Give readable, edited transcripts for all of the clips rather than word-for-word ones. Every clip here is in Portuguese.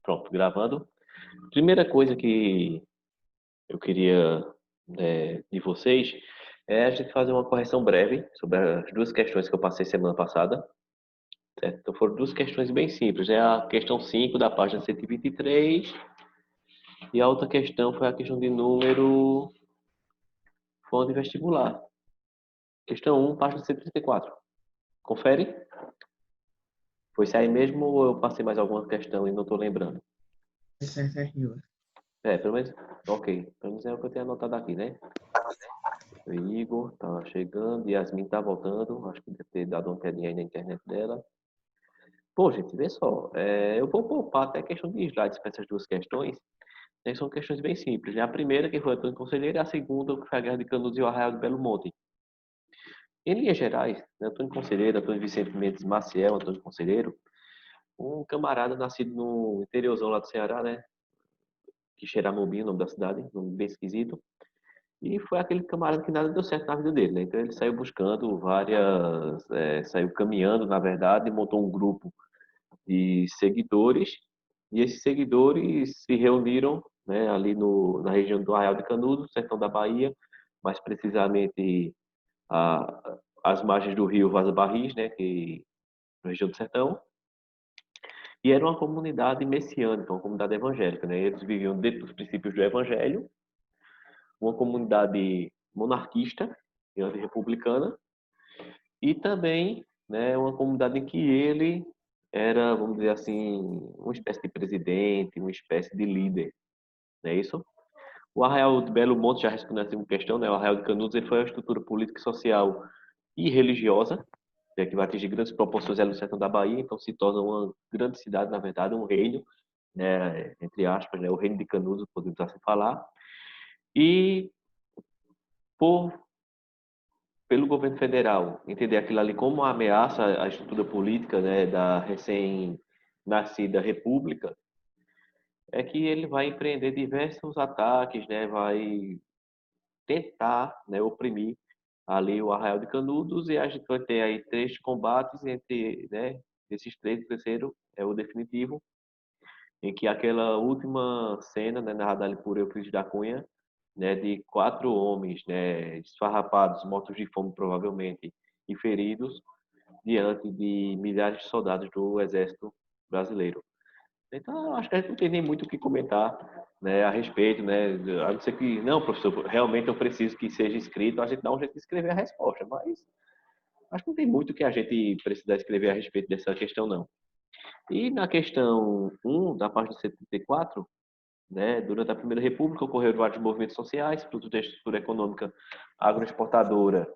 Pronto, gravando. Primeira coisa que eu queria de vocês é a gente fazer uma correção breve sobre as duas questões que eu passei semana passada. Certo? Então foram duas questões bem simples. A questão 5 da página 123 e a outra questão foi a questão de número fonte vestibular. Questão 1, página 134. Confere? Foi isso aí mesmo ou eu passei mais alguma questão e não estou lembrando? Certo. Pelo menos, ok. Pelo menos é o que eu tenho anotado aqui, né? O Igor tá chegando, Yasmin tá voltando, acho que deve ter dado uma quedinha aí na internet dela. Pô, gente, vê só, eu vou poupar até questão de slides para essas duas questões, né, são questões bem simples, né? A primeira, que foi Antônio Conselheiro, e a segunda, que foi a Guerra de Canudos e o Arraial do Belo Monte. Em linhas gerais, né, Antônio Conselheiro, Antônio Vicente Mendes Maciel, Antônio Conselheiro, um camarada nascido no interiorzão lá do Ceará, né? Quixeramobim, o nome da cidade, um nome bem esquisito. E foi aquele camarada que nada deu certo na vida dele, né? Então ele saiu buscando saiu caminhando, na verdade, e montou um grupo de seguidores. E esses seguidores se reuniram, né, ali na região do Arraial de Canudos, sertão da Bahia, mais precisamente às margens do rio Vaza Barris, né, na região do sertão. E era uma comunidade messiânica, uma comunidade evangélica, né? Eles viviam dentro dos princípios do evangelho, uma comunidade monarquista e antirrepublicana, e também, né, uma comunidade em que ele era, vamos dizer assim, uma espécie de presidente, uma espécie de líder, não é isso? O Arraial de Belo Monte, já respondendo a segunda questão, né, o Arraial de Canudos, ele foi uma estrutura política, social e religiosa, né, que vai atingir grandes proporções ali no sertão da Bahia, então se torna uma grande cidade, na verdade, um reino, né, entre aspas, né, o reino de Canudos, podemos assim falar, e por pelo governo federal entender aquilo ali como uma ameaça à estrutura política, né, da recém-nascida república, é que ele vai empreender diversos ataques, né, vai tentar, né, oprimir ali o Arraial de Canudos, e a gente vai ter aí três combates entre, né, esses três. O terceiro é o definitivo, em que aquela última cena, né, narrada ali por Euclides da Cunha, né, de quatro homens, né, esfarrapados, mortos de fome provavelmente, e feridos, diante de milhares de soldados do Exército Brasileiro. Então, eu acho que a gente não tem nem muito o que comentar, né, a respeito, né, a não ser que, não, professor, realmente eu preciso que seja escrito, a gente dá um jeito de escrever a resposta, mas acho que não tem muito o que a gente precisar escrever a respeito dessa questão, não. E na questão 1, da página 74, né, durante a Primeira República ocorreram vários movimentos sociais, fruto da estrutura econômica agroexportadora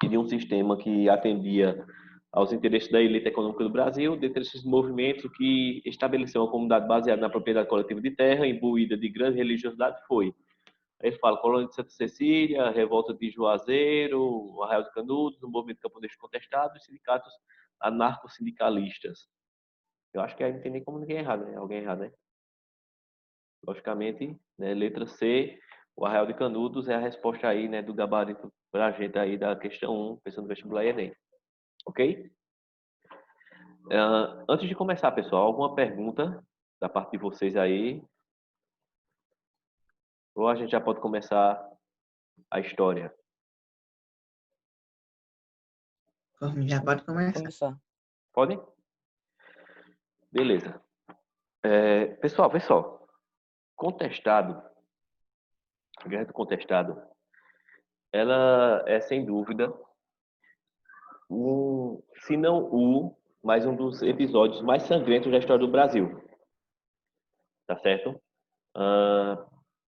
e de um sistema que atendia aos interesses da elite econômica do Brasil. Dentre esses movimentos, o que estabeleceu uma comunidade baseada na propriedade coletiva de terra, imbuída de grande religiosidade, foi. Aí ele fala Colônia de Santa Cecília, Revolta de Juazeiro, Arraial de Canudos, o movimento camponês contestado e sindicatos anarco-sindicalistas. Eu acho que aí não tem nem como ninguém errar, né? Alguém errar, né? Logicamente, né, letra C, o Arraial de Canudos é a resposta aí, né, do gabarito para a gente aí da questão 1, pensando no vestibular e Enem. Ok? Antes de começar, pessoal, alguma pergunta da parte de vocês aí? Ou a gente já pode começar a história? Já pode Pode começar. começar. Pode? Beleza. Pessoal, vê só. Contestado, a Guerra do Contestado, ela é sem dúvida se não mas um dos episódios mais sangrentos da história do Brasil. Tá certo? Ah,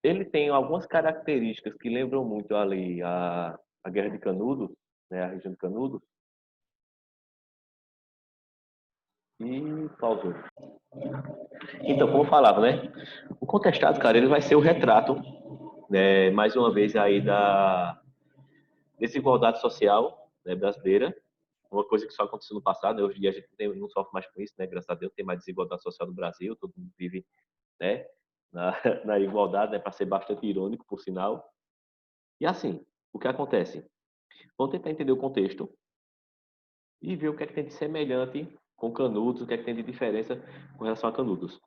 ele tem algumas características que lembram muito ali a Guerra de Canudos, né, a região de Canudos, e pausou. Então, como eu falava, né, o Contestado, cara, ele vai ser o retrato, né, mais uma vez aí da desigualdade social, né, brasileira, uma coisa que só aconteceu no passado, né, hoje em dia a gente não sofre mais com isso, né, graças a Deus tem mais desigualdade social no Brasil, todo mundo vive, né, na, na igualdade, né, para ser bastante irônico, por sinal. E assim, o que acontece? Vamos tentar entender o contexto e ver o que é que tem de semelhante com Canudos, o que é que tem de diferença com relação a Canudos.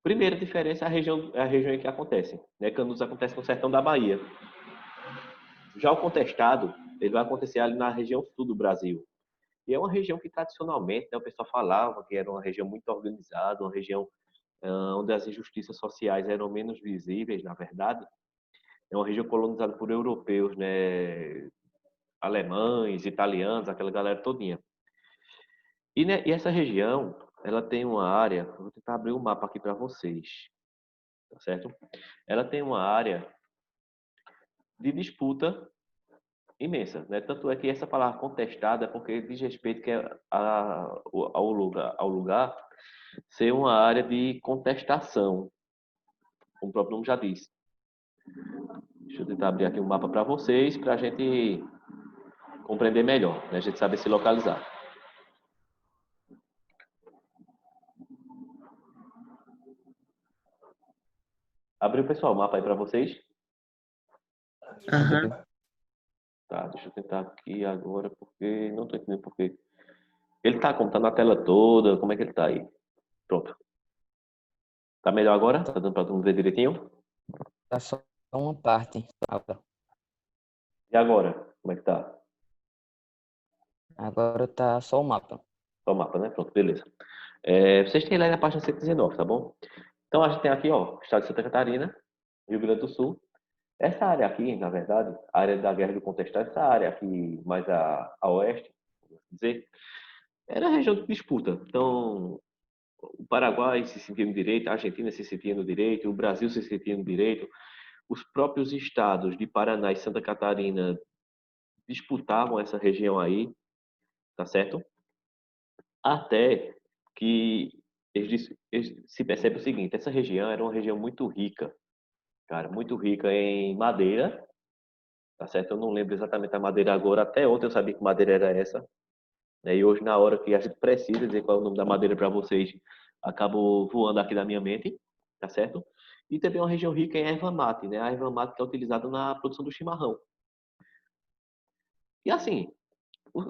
Primeira diferença é a região em que acontece, né? Canudos acontece no sertão da Bahia. Já o contestado, ele vai acontecer ali na região sul do Brasil. E é uma região que tradicionalmente, né, o pessoal falava que era uma região muito organizada, uma região onde as injustiças sociais eram menos visíveis, na verdade. É uma região colonizada por europeus, né, alemães, italianos, aquela galera todinha. E, né, e essa região, ela tem uma área, eu vou tentar abrir um mapa aqui para vocês, tá certo? Ela tem uma área de disputa imensa, né? Tanto é que essa palavra contestada é porque diz respeito que é ao lugar ser uma área de contestação, como o próprio nome já diz. Deixa eu tentar abrir aqui um mapa para vocês, para a gente compreender melhor, né? A gente saber se localizar. Abriu, pessoal, o mapa aí para vocês? Aham. Tá, deixa eu tentar aqui agora, porque não estou entendendo porque. Ele tá como? Tá na tela toda? Como é que ele tá aí? Pronto. Tá melhor agora? Tá dando para todo mundo ver direitinho? Tá só uma parte. E agora? Como é que tá? Agora tá só o mapa. Só o mapa, né? Pronto, beleza. Vocês têm lá na página 119, tá bom? Então a gente tem aqui, ó, estado de Santa Catarina, Rio Grande do Sul. Essa área aqui, na verdade, a área da Guerra do Contestado, essa área aqui mais a oeste, vamos dizer, era a região de disputa. Então, o Paraguai se sentia no direito, a Argentina se sentia no direito, o Brasil se sentia no direito. Os próprios estados de Paraná e Santa Catarina disputavam essa região aí, tá certo? Até que eles se percebe o seguinte, essa região era uma região muito rica, cara, muito rica em madeira, tá certo? Eu não lembro exatamente a madeira agora, até ontem eu sabia que madeira era essa, né? E hoje, na hora que a gente precisa dizer qual é o nome da madeira para vocês, acabou voando aqui da minha mente, tá certo? E também é uma região rica em erva mate, né? A erva mate que é utilizada na produção do chimarrão. E assim,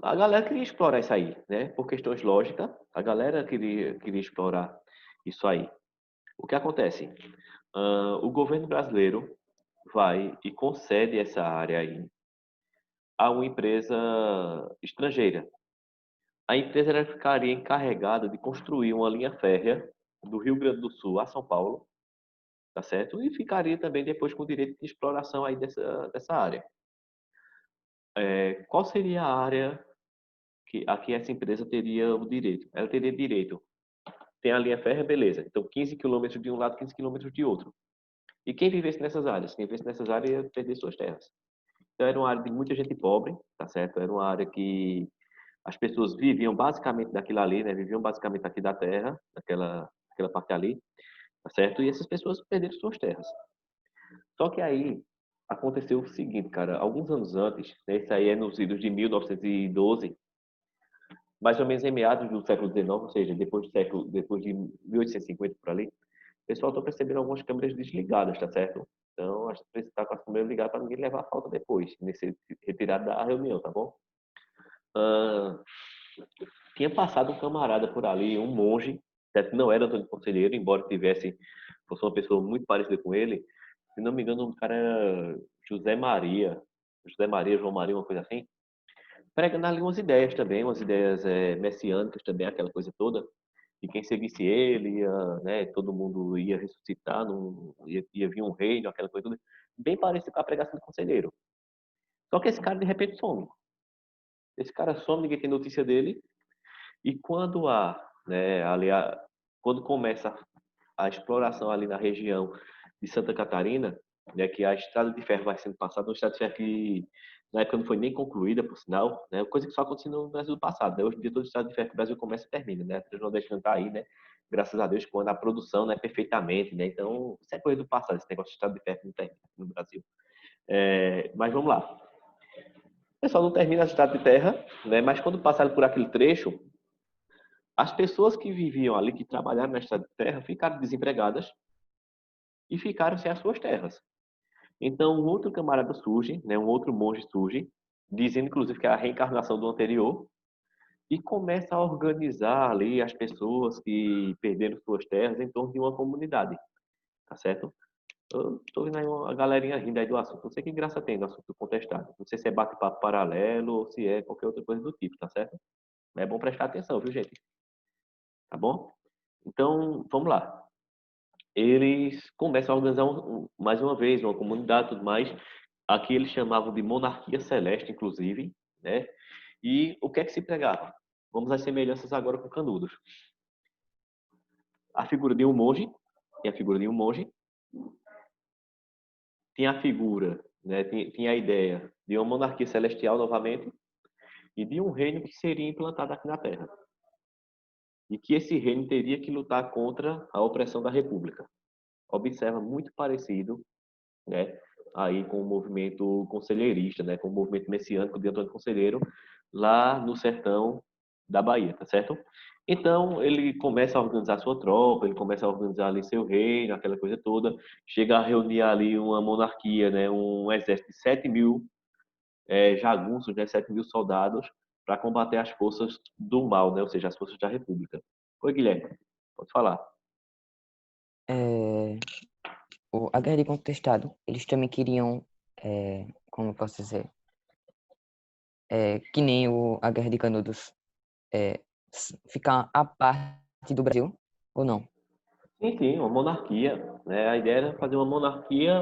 a galera queria explorar isso aí, né? Por questões lógicas, a galera queria explorar isso aí. O que acontece? O governo brasileiro vai e concede essa área aí a uma empresa estrangeira. A empresa ela ficaria encarregada de construir uma linha férrea do Rio Grande do Sul a São Paulo, tá certo? E ficaria também depois com o direito de exploração aí dessa área. Qual seria a área a que essa empresa teria o direito? Ela teria direito. Tem a linha férrea, beleza. Então, 15 quilômetros de um lado, 15 quilômetros de outro. E quem vivesse nessas áreas? Quem vivesse nessas áreas ia perder suas terras. Então, era uma área de muita gente pobre, tá certo? Era uma área que as pessoas viviam basicamente daquilo ali, né? Viviam basicamente aqui da terra, daquela parte ali, tá certo? E essas pessoas perderam suas terras. Só que aí aconteceu o seguinte, cara, alguns anos antes, né? Isso aí é nos idos de 1912, mais ou menos em meados do século XIX, ou seja, depois de 1850 por ali, o pessoal está percebendo algumas câmeras desligadas, tá certo? Então, a gente precisa estar com as câmeras ligadas para ninguém levar a falta depois, nesse retirado da reunião, tá bom? Ah, tinha passado um camarada por ali, um monge, certo? Não era Antônio Conselheiro, embora fosse uma pessoa muito parecida com ele. Se não me engano, o cara era José Maria, João Maria, uma coisa assim. Pregando ali umas ideias também, umas ideias messiânicas também, aquela coisa toda. E quem seguisse ele, né, todo mundo ia ressuscitar, ia vir um reino, aquela coisa toda. Bem parecido com a pregação do conselheiro. Só que esse cara, de repente, some. Esse cara some, ninguém tem notícia dele. E né, quando começa a exploração ali na região de Santa Catarina, né, que a estrada de ferro vai sendo passada, uma estrada de ferro que na época não foi nem concluída, por sinal, né, coisa que só aconteceu no Brasil do passado, né, hoje em dia todo estrada de ferro que o Brasil começa e termina, né, a Nordeste está aí, né, graças a Deus, quando a produção, né, perfeitamente, né, então isso é coisa do passado, esse negócio de estrada de ferro que não termina no Brasil. Mas vamos lá. O pessoal não termina a estrada de terra, né, mas quando passaram por aquele trecho, as pessoas que viviam ali, que trabalharam na estrada de terra, ficaram desempregadas e ficaram sem as suas terras. Então, um outro camarada surge, né, um outro monge surge, dizendo inclusive que é a reencarnação do anterior, e começa a organizar ali as pessoas que perderam suas terras em torno de uma comunidade, tá certo? Eu tô vendo aí uma galerinha rindo aí do assunto. Não sei que graça tem do assunto contestado. Não sei se é bate-papo paralelo ou se é qualquer outra coisa do tipo, tá certo? Mas é bom prestar atenção, viu, gente? Tá bom? Então, vamos lá. Eles começam a organizar mais uma vez uma comunidade e tudo mais. Aqui eles chamavam de monarquia celeste, inclusive, né? E o que é que se pregava? Vamos às semelhanças agora com Canudos. A figura de um monge, tem a figura de um monge, tinha a figura, né? Tinha a ideia de uma monarquia celestial novamente e de um reino que seria implantado aqui na Terra. E que esse reino teria que lutar contra a opressão da República. Observa muito parecido, né, aí com o movimento conselheirista, né, com o movimento messiânico de Antônio Conselheiro, lá no sertão da Bahia, tá certo? Então, ele começa a organizar sua tropa, ele começa a organizar ali seu reino, aquela coisa toda, chega a reunir ali uma monarquia, né, um exército de 7.000 jagunços, né, 7.000 soldados, para combater as forças do mal, né, ou seja, as forças da República. Oi, Guilherme, pode falar. É, a Guerra de Contestado, eles também queriam, como eu posso dizer, que nem a Guerra de Canudos, ficar à parte do Brasil, ou não? Sim, sim, uma monarquia, né? A ideia era fazer uma monarquia,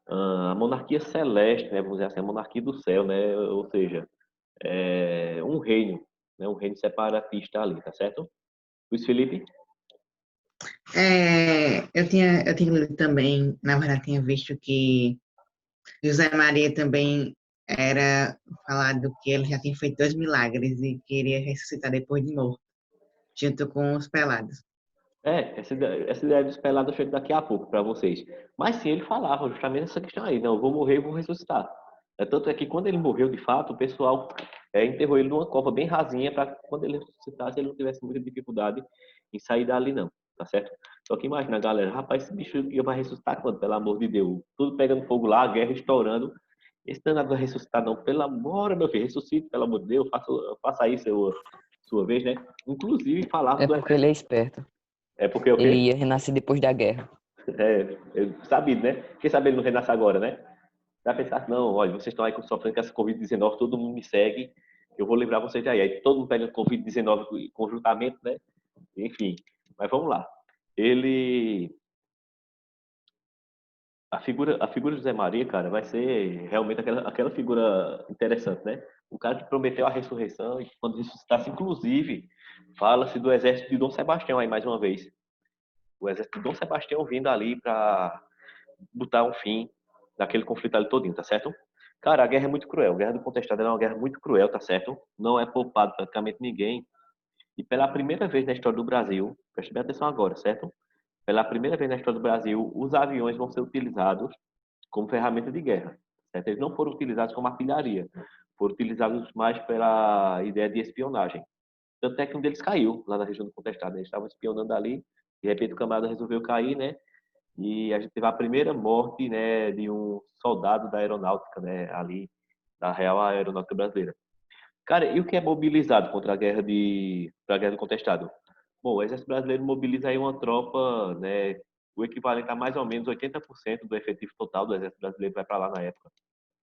a monarquia celeste, né? Vamos dizer assim, a monarquia do céu, né? Ou seja, um reino, né? Um reino separatista ali, tá certo? Luiz Felipe? Eu tinha lido também, na verdade, tinha visto que José Maria também era falado que ele já tinha feito 2 milagres e queria ressuscitar depois de morto, junto com os pelados. Essa ideia dos pelados eu chego daqui a pouco para vocês. Mas sim, ele falava justamente essa questão aí, não, eu vou morrer e vou ressuscitar. Tanto é que quando ele morreu de fato, o pessoal enterrou ele numa cova bem rasinha para quando ele ressuscitasse ele não tivesse muita dificuldade em sair dali não, tá certo? Só que imagina, galera, rapaz, esse bicho vai ressuscitar quando, pelo amor de Deus? Tudo pegando fogo lá, a guerra estourando. Esse danado vai ressuscitar não, pelo amor, meu filho, ressuscite, pelo amor de Deus, faça aí sua vez, né? Inclusive falava É do porque ele exército. é esperto. É porque o Ele quê? ia renascer depois da guerra. Sabido, né? Quem sabe ele não renasce agora, né? Vai pensar assim, não, olha, vocês estão aí sofrendo com essa Covid-19, todo mundo me segue, eu vou livrar vocês daí. Aí todo mundo pega Covid-19 conjuntamente, né? Enfim, mas vamos lá. Ele, a figura de José Maria, cara, vai ser realmente aquela figura interessante, né? O cara que prometeu a ressurreição e quando ressuscitasse, inclusive, fala-se do exército de Dom Sebastião aí mais uma vez. O exército de Dom Sebastião vindo ali para botar um fim naquele conflito ali todinho, tá certo? Cara, a guerra é muito cruel. A guerra do Contestado é uma guerra muito cruel, tá certo? Não é poupado praticamente ninguém. E pela primeira vez na história do Brasil, preste bem atenção agora, certo? Pela primeira vez na história do Brasil, os aviões vão ser utilizados como ferramenta de guerra, certo? Eles não foram utilizados como artilharia, foram utilizados mais pela ideia de espionagem. Tanto é que um deles caiu lá na região do Contestado. Eles estavam espionando ali, de repente o camarada resolveu cair, né? E a gente teve a primeira morte, né, de um soldado da aeronáutica, né, ali, da Real Aeronáutica Brasileira. Cara, e o que é mobilizado contra para a guerra do Contestado? Bom, o Exército Brasileiro mobiliza aí uma tropa, né, o equivalente a mais ou menos 80% do efetivo total do Exército Brasileiro vai para lá na época,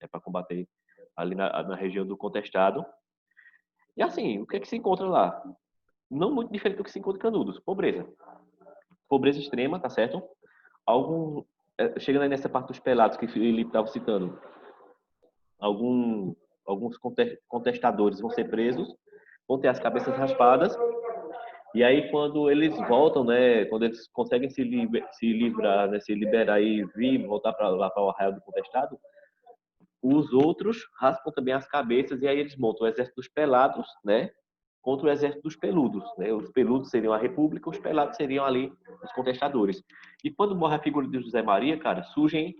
né, para combater ali na região do Contestado. E assim, o que é que se encontra lá? Não muito diferente do que se encontra em Canudos, pobreza. Pobreza extrema, tá certo? Algum, chegando aí nessa parte dos pelados que o Felipe estava citando, algum, alguns contestadores vão ser presos, vão ter as cabeças raspadas, e aí quando eles voltam, né, quando eles conseguem se livrar, né, se liberar e vir, voltar para lá para o arraial do contestado, os outros raspam também as cabeças e aí eles montam o exército dos pelados, né, contra o exército dos peludos, né? Os peludos seriam a República, os pelados seriam ali os contestadores. E quando morre a figura de José Maria, cara, surgem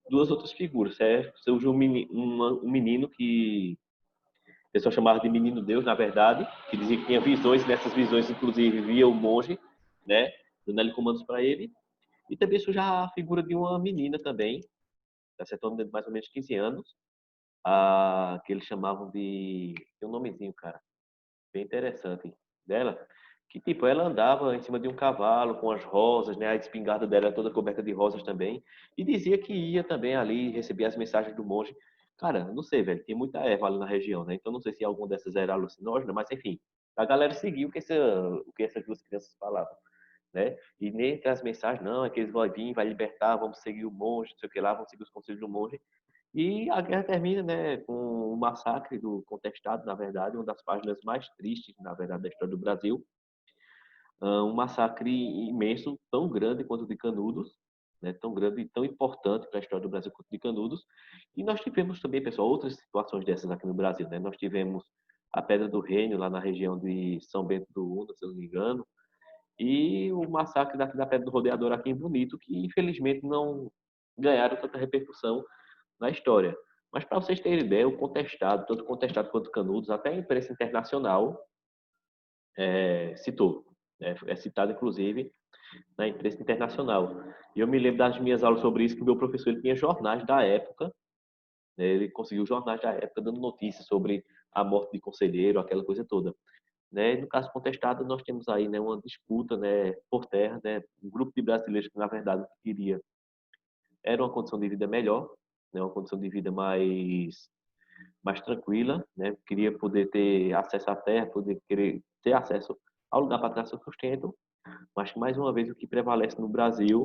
duas outras figuras, certo? Surge um menino que o pessoal chamava de Menino Deus, na verdade, que dizia que tinha visões, e nessas visões, inclusive, via o monge, né? Dando ali comandos para ele. E também surge a figura de uma menina também, acertando de mais ou menos 15 anos, que eles chamavam de... Tem um nomezinho, cara. bem interessante dela, que tipo, ela andava em cima de um cavalo com as rosas, né? A espingarda dela era toda coberta de rosas também, e dizia que ia também ali receber as mensagens do monge. Cara, não sei, velho, tem muita erva ali na região, né? Então não sei se alguma dessas era alucinógena, mas enfim, a galera seguiu o que essas duas crianças falavam, né? E nem entre as mensagens, não, é que eles vão vir, vai libertar, vamos seguir o monge, não sei o que lá, vamos seguir os conselhos do monge. E a guerra termina, né, com o massacre do Contestado, na verdade, uma das páginas mais tristes, na verdade, da história do Brasil. Um massacre imenso, tão grande quanto o de Canudos, né, tão grande e tão importante para a história do Brasil quanto o de Canudos. E nós tivemos também, pessoal, outras situações dessas aqui no Brasil, né? Nós tivemos a Pedra do Reino, lá na região de São Bento do Una, se eu não me engano, e o massacre da Pedra do Rodeador aqui em Bonito, que infelizmente não ganharam tanta repercussão na história. Mas para vocês terem ideia, o Contestado, tanto o Contestado quanto o Canudos, até a imprensa internacional citou. É citado, inclusive, na imprensa internacional. E eu me lembro das minhas aulas sobre isso, que o meu professor ele tinha jornais da época, né, ele conseguiu jornais da época dando notícias sobre a morte de conselheiro, aquela coisa toda. Né? No caso Contestado, nós temos aí, né, uma disputa, né, por terra, né, um grupo de brasileiros que, na verdade, queria era uma condição de vida melhor, né, uma condição de vida mais tranquila, né? Queria poder ter acesso à terra, poder querer ter acesso ao lugar para ter seu sustento, mas mais uma vez o que prevalece no Brasil,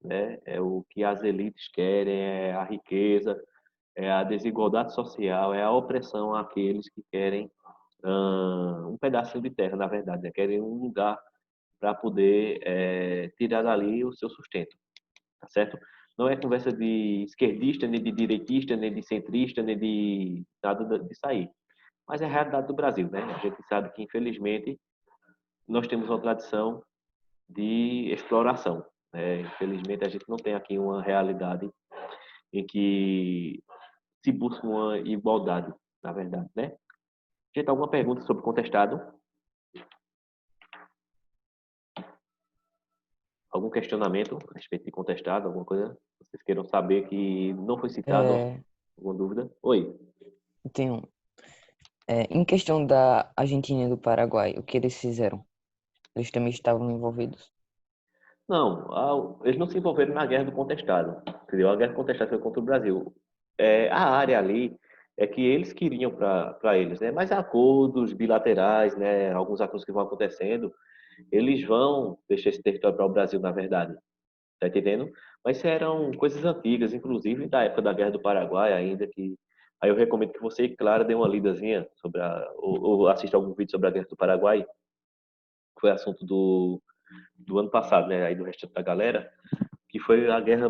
né, é o que as elites querem, é a riqueza, é a desigualdade social, é a opressão àqueles que querem um pedacinho de terra, na verdade, né? Querem um lugar para poder tirar dali o seu sustento, tá certo? Não é conversa de esquerdista, nem de direitista, nem de centrista, nem de nada disso aí. Mas é a realidade do Brasil, né? A gente sabe que, infelizmente, nós temos uma tradição de exploração, né? Infelizmente, a gente não tem aqui uma realidade em que se busca uma igualdade, na verdade, né? Gente, alguma pergunta sobre o contestado? Algum questionamento a respeito de contestado? Alguma coisa que vocês queiram saber que não foi citado? Alguma dúvida? Oi. Tenho. Em questão da Argentina e do Paraguai, o que eles fizeram? Eles também estavam envolvidos? Não, eles não se envolveram na guerra do contestado, entendeu? A guerra do contestado foi contra o Brasil. A área ali é que eles queriam para eles, né? Mas acordos bilaterais, né? Alguns acordos que vão acontecendo, eles vão deixar esse território para o Brasil, na verdade. Tá entendendo? Mas eram coisas antigas, inclusive da época da Guerra do Paraguai ainda, que aí eu recomendo que você e Clara dê uma lidazinha sobre ou assista algum vídeo sobre a Guerra do Paraguai, que foi assunto do ano passado, né, aí do resto da galera, que foi a guerra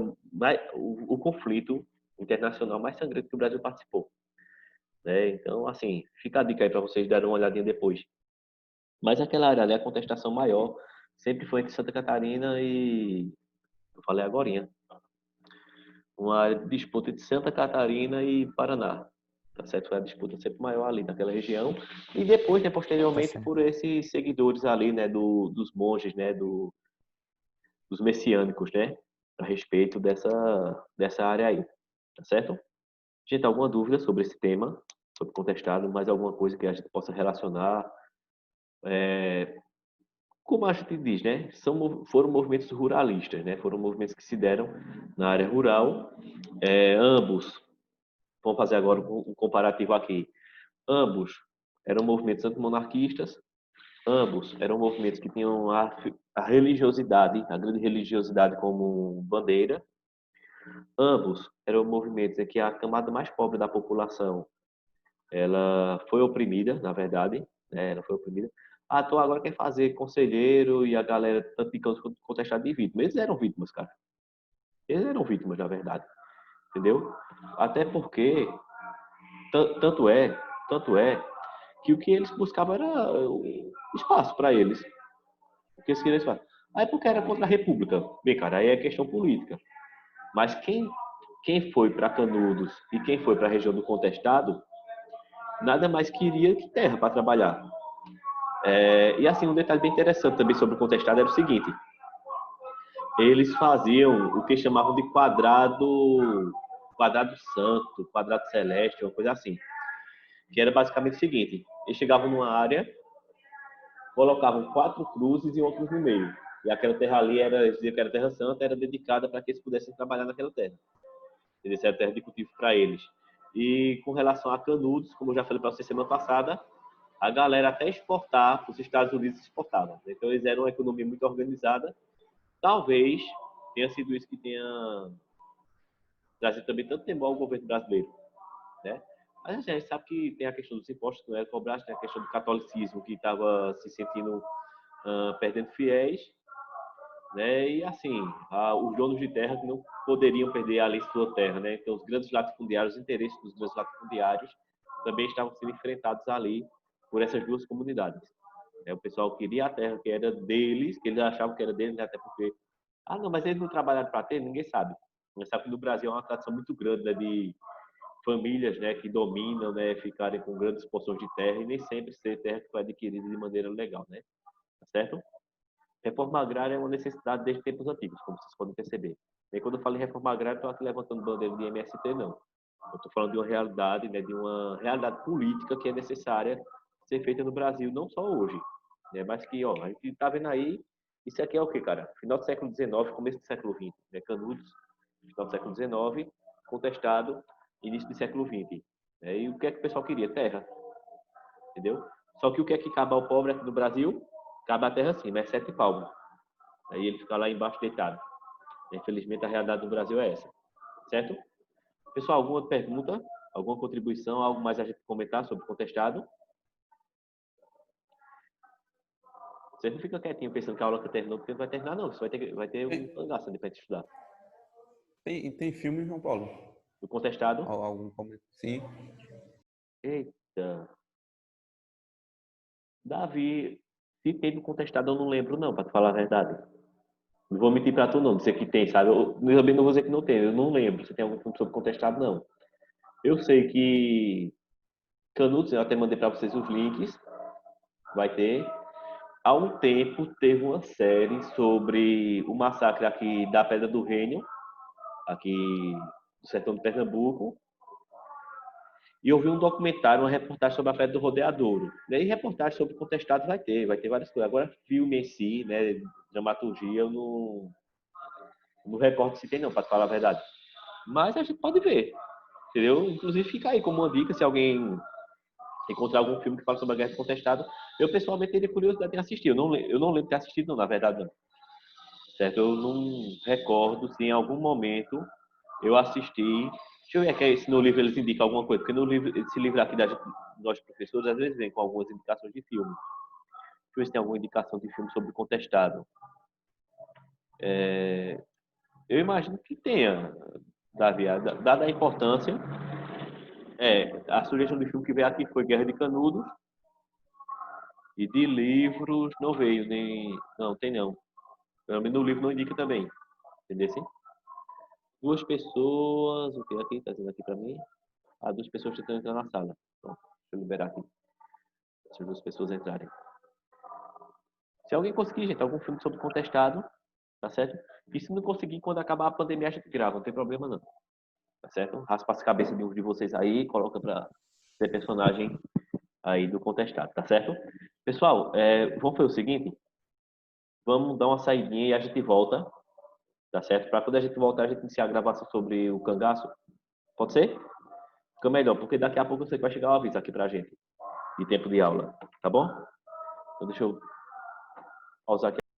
o conflito internacional mais sangrento que o Brasil participou, né? Então, assim, fica a dica aí para vocês darem uma olhadinha depois. Mas aquela área ali, a contestação maior sempre foi entre Santa Catarina e eu falei agorinha, uma disputa de Santa Catarina e Paraná. Tá certo? Foi a disputa sempre maior ali naquela região. E depois, né, Tá posteriormente, certo. por esses seguidores ali, né, dos monges, né, dos messiânicos, né, a respeito dessa área aí. Tá certo? Gente, alguma dúvida sobre esse tema, sobre o contestado, mais alguma coisa que a gente possa relacionar? Como a gente diz, né, foram movimentos ruralistas, né, foram movimentos que se deram na área rural. Ambos vamos fazer agora um comparativo aqui. Ambos eram movimentos antimonarquistas, ambos eram movimentos que tinham a religiosidade, a grande religiosidade como bandeira. Ambos eram movimentos em que a camada mais pobre da população ela foi oprimida, na verdade, né? Ela foi oprimida. Ah, tu agora quer fazer conselheiro e a galera tanto de contestar de vítima. Eles eram vítimas, cara. Eles eram vítimas, na verdade. Entendeu? Até porque tanto é que o que eles buscavam era espaço para eles. O que eles queriam espaço. Aí porque era contra a República. Bem, cara, aí é questão política. Mas quem foi para Canudos e quem foi para a região do Contestado, nada mais queria que terra para trabalhar. E assim, um detalhe bem interessante também sobre o Contestado era o seguinte. Eles faziam o que chamavam de quadrado santo, quadrado celeste, uma coisa assim. Que era basicamente o seguinte, eles chegavam numa área, colocavam 4 cruzes e outros no meio. E aquela terra ali, eles diziam que era terra santa, era dedicada para que eles pudessem trabalhar naquela terra. Essa era terra de cultivo para eles. E com relação a Canudos, como eu já falei para vocês semana passada, a galera até exportar para os Estados Unidos exportava. Então eles eram uma economia muito organizada. Talvez tenha sido isso que tenha trazido também tanto temor ao governo brasileiro, né? Mas assim, a gente sabe que tem a questão dos impostos que não era cobrado, tem a questão do catolicismo que estava se sentindo perdendo fiéis, né? E assim, os donos de terra que não poderiam perder ali sua terra, né? Então os grandes latifundiários, os interesses dos grandes latifundiários também estavam sendo enfrentados ali por essas duas comunidades. O pessoal queria a terra que era deles, que eles achavam que era deles, até porque não, mas eles não trabalharam para ter, ninguém sabe. Ninguém sabe que no Brasil é uma tradição muito grande, né, de famílias, né, que dominam, né, ficarem com grandes porções de terra e nem sempre ser terra que foi adquirida de maneira legal, né? Tá certo? Reforma agrária é uma necessidade desde tempos antigos, como vocês podem perceber. E quando eu falo em reforma agrária, estou aqui levantando bandeira de MST, não. Eu estou falando de uma realidade, né, de uma realidade política que é necessária ser feita no Brasil, não só hoje, né, mas que, ó, a gente está vendo aí, isso aqui é o quê, cara? Final do século XIX, começo do século XX, né? Canudos, final do século XIX, contestado, início do século XX. Né? E o que é que o pessoal queria? Terra, entendeu? Só que o que é que cabe ao pobre aqui no Brasil? Cabe a terra sim, mas 7 palmos. Aí ele fica lá embaixo deitado. Infelizmente, a realidade do Brasil é essa. Certo? Pessoal, alguma pergunta? Alguma contribuição? Algo mais a gente comentar sobre o contestado? Você não fica quietinho pensando que a aula que terminou, porque não vai terminar, não. Você vai ter um cangaço ali para gente estudar. Tem filme, João Paulo? O contestado? Algum comentário? Sim. Eita. Davi, se teve contestado, eu não lembro, não, para te falar a verdade. Não vou mentir para tu, não. Dizer que tem, sabe? Eu também não vou dizer que não tem. Eu não lembro se tem algum filme sobre contestado, não. Eu sei que Canudos, eu até mandei para vocês os links. Vai ter. Há um tempo teve uma série sobre o massacre aqui da Pedra do Reino, aqui do sertão de Pernambuco. E eu vi um documentário, uma reportagem sobre a Pedra do Rodeadouro. E aí, reportagem sobre contestado vai ter várias coisas. Agora, filme em si, né, dramaturgia, eu não recordo se tem não, para falar a verdade. Mas a gente pode ver, entendeu? Inclusive, fica aí como uma dica, se alguém encontrar algum filme que fala sobre a guerra do contestado, eu pessoalmente teria curiosidade em assistir. Eu não lembro de ter assistido, não, na verdade, não. Certo? Eu não recordo se em algum momento eu assisti. Deixa eu ver aqui se no livro eles indicam alguma coisa, porque no livro, esse livro aqui da nós professores, às vezes vem com algumas indicações de filme. Deixa eu ver se tem alguma indicação de filme sobre contestado. Eu imagino que tenha, Davi, dada a importância. A sugestão de filme que veio aqui foi Guerra de Canudos. E de livros não veio, nem. Não, tem não. Pelo menos no livro não indica também. Entendeu assim? 2 pessoas. O que aqui? Tá dizendo aqui pra mim? 2 pessoas tentando entrar na sala. Pronto, deixa eu liberar aqui. Deixa as 2 pessoas entrarem. Se alguém conseguir, gente, algum filme sobre contestado, tá certo? E se não conseguir, quando acabar a pandemia, a gente grava, não tem problema não. Tá certo? Raspa as cabeças de um de vocês aí, coloca pra ser personagem aí do contestado, tá certo? Pessoal, vamos fazer o seguinte. Vamos dar uma saidinha e a gente volta, tá certo? Para quando a gente voltar, a gente iniciar a gravação sobre o cangaço. Pode ser? Fica melhor, porque daqui a pouco eu sei que vai chegar o aviso aqui pra gente de tempo de aula, tá bom? Então deixa eu pausar aqui.